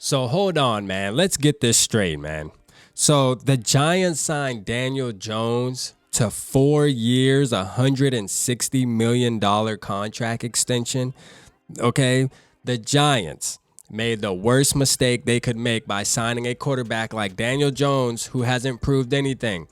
So hold on, man. Let's get this straight, man. So the Giants signed Daniel Jones to 4 years, $160 million contract extension. Okay. The Giants made the worst mistake they could make by signing a quarterback like Daniel Jones, who hasn't proved anything.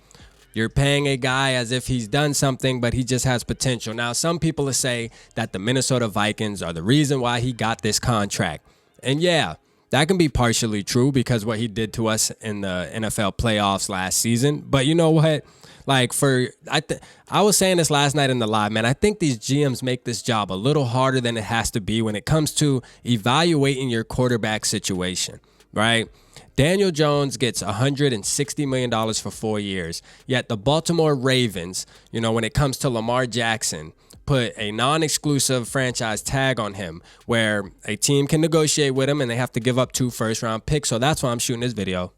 You're paying a guy as if he's done something, but he just has potential. Now, some people will say that the Minnesota Vikings are the reason why he got this contract. And yeah, that can be partially true because what he did to us in the NFL playoffs last season. But you know what? Like I was saying this last night in the live, man. I think these GMs make this job a little harder than it has to be when it comes to evaluating your quarterback situation, right? Daniel Jones gets $160 million for 4 years. Yet the Baltimore Ravens, when it comes to Lamar Jackson, put a non-exclusive franchise tag on him where a team can negotiate with him and they have to give up 2 first-round picks. So that's why I'm shooting this video.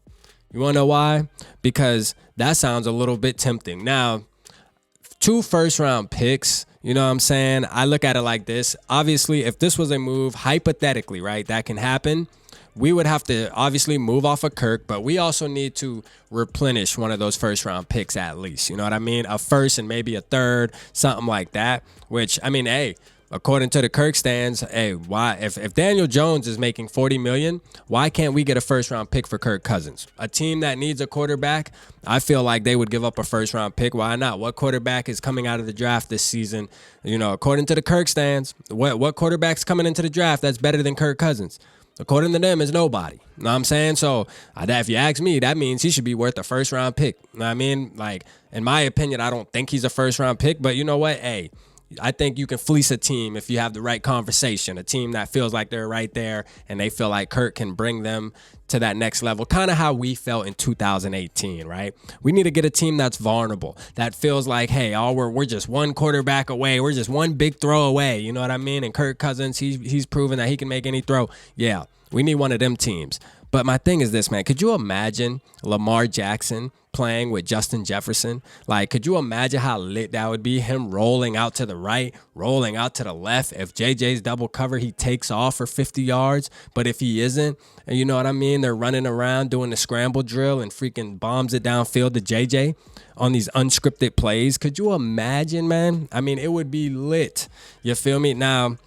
You want to know why? Because that sounds a little bit tempting. Now, 2 first-round picks, you know what I'm saying? I look at it like this. Obviously, if this was a move, hypothetically, right, that can happen, we would have to obviously move off of Kirk, but we also need to replenish one of those first-round picks at least. You know what I mean? A first and maybe a third, something like that, which, I mean, hey, according to the Kirk stands, hey, why if Daniel Jones is making $40 million, why can't we get a first-round pick for Kirk Cousins? A team that needs a quarterback, I feel like they would give up a first-round pick. Why not? What quarterback is coming out of the draft this season? According to the Kirk stands, what quarterback's coming into the draft that's better than Kirk Cousins? According to them, is nobody. You know what I'm saying? So if you ask me, that means he should be worth a first-round pick. You know what I mean? Like, in my opinion, I don't think he's a first-round pick, but you know what? Hey, I think you can fleece a team if you have the right conversation, a team that feels like they're right there and they feel like Kirk can bring them to that next level, kind of how we felt in 2018, right? We need to get a team that's vulnerable, that feels like, hey, we're just one quarterback away. We're just one big throw away. You know what I mean? And Kirk Cousins, he's proven that he can make any throw. Yeah, we need one of them teams. But my thing is this, man. Could you imagine Lamar Jackson playing with Justin Jefferson? Like, could you imagine how lit that would be? Him rolling out to the right, rolling out to the left. If JJ's double cover, he takes off for 50 yards. But if he isn't, and you know what I mean? They're running around doing the scramble drill and freaking bombs it downfield to JJ on these unscripted plays. Could you imagine, man? I mean, it would be lit. You feel me? Now,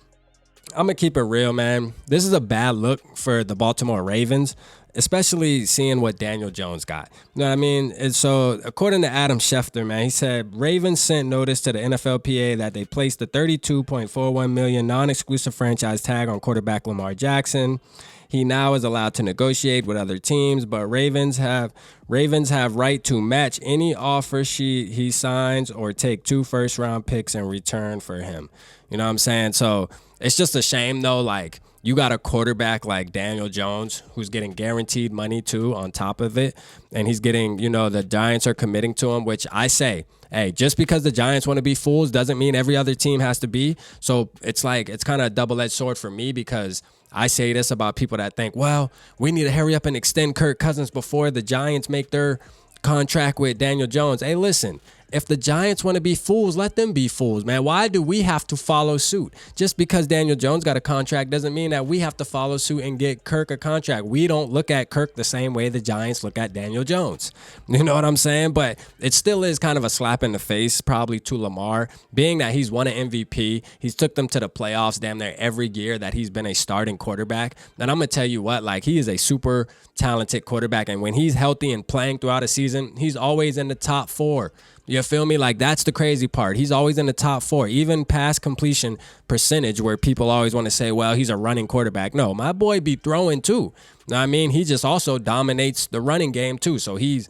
I'm going to keep it real, man. This is a bad look for the Baltimore Ravens, especially seeing what Daniel Jones got. You know what I mean? And so, according to Adam Schefter, man, he said Ravens sent notice to the NFLPA that they placed the $32.41 million non-exclusive franchise tag on quarterback Lamar Jackson. He now is allowed to negotiate with other teams, but Ravens have right to match any offer he signs or take 2 first-round picks in return for him. You know what I'm saying? So it's just a shame, though. Like, you got a quarterback like Daniel Jones who's getting guaranteed money, too, on top of it. And he's getting, the Giants are committing to him, which I say, hey, just because the Giants want to be fools doesn't mean every other team has to be. So it's kind of a double-edged sword for me because I say this about people that think, well, we need to hurry up and extend Kirk Cousins before the Giants make their contract with Daniel Jones. Hey, listen, if the Giants want to be fools, let them be fools, man. Why do we have to follow suit? Just because Daniel Jones got a contract doesn't mean that we have to follow suit and get Kirk a contract. We don't look at Kirk the same way the Giants look at Daniel Jones. You know what I'm saying? But it still is kind of a slap in the face probably to Lamar, being that he's won an MVP. He's took them to the playoffs damn near every year that he's been a starting quarterback. And I'm going to tell you what, like, he is a super talented quarterback. And when he's healthy and playing throughout a season, he's always in the top 4. You feel me? Like, that's the crazy part. He's always in the top 4, even pass completion percentage, where people always want to say, well, he's a running quarterback. No, my boy be throwing too. Know what I mean? He just also dominates the running game too. So he's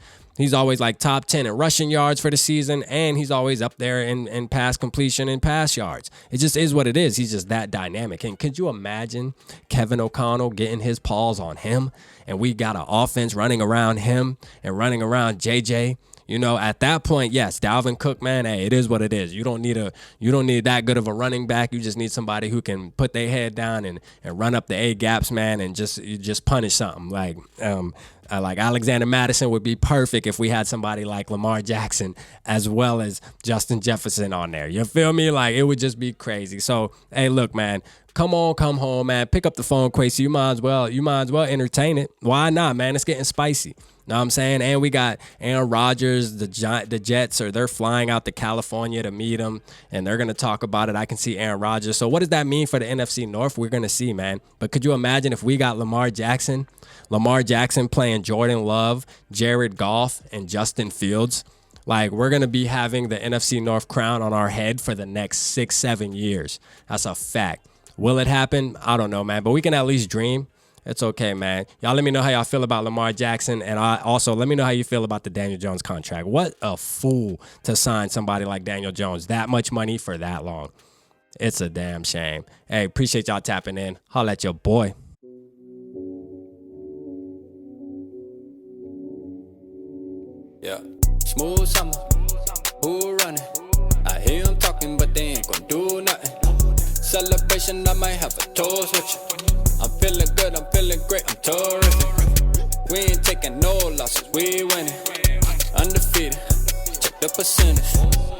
always like top 10 in rushing yards for the season, and he's always up there in pass completion and pass yards. It just is what it is. He's just that dynamic. And could you imagine Kevin O'Connell getting his paws on him, and we got an offense running around him and running around JJ? You know, at that point, yes, Dalvin Cook, man, hey, it is what it is. You don't need that good of a running back. You just need somebody who can put their head down and run up the A gaps, man, and just punish something. Like Alexander Madison would be perfect if we had somebody like Lamar Jackson as well as Justin Jefferson on there. You feel me? Like, it would just be crazy. So, hey, look, man, come home, man. Pick up the phone, Quasi. You might as well entertain it. Why not, man? It's getting spicy. Know what I'm saying? And we got Aaron Rodgers, the Jets, they're flying out to California to meet him, and they're going to talk about it. I can see Aaron Rodgers. So what does that mean for the NFC North? We're going to see, man. But could you imagine if we got Lamar Jackson playing Jordan Love, Jared Goff, and Justin Fields? Like, we're going to be having the NFC North crown on our head for the next 6-7 years. That's a fact. Will it happen? I don't know, man. But we can at least dream. It's okay, man. Y'all let me know how y'all feel about Lamar Jackson. And also let me know how you feel about the Daniel Jones contract. What a fool to sign somebody like Daniel Jones. That much money for that long. It's a damn shame. Hey, appreciate y'all tapping in. Holla at your boy. Yeah. Smooth summer. Who running? I hear them talking, but they ain't gonna do nothing. Celebration, I might have a toast with you. I'm feeling good, I'm feeling great, I'm terrific. We ain't taking no losses, we winning. Undefeated, check the percentage.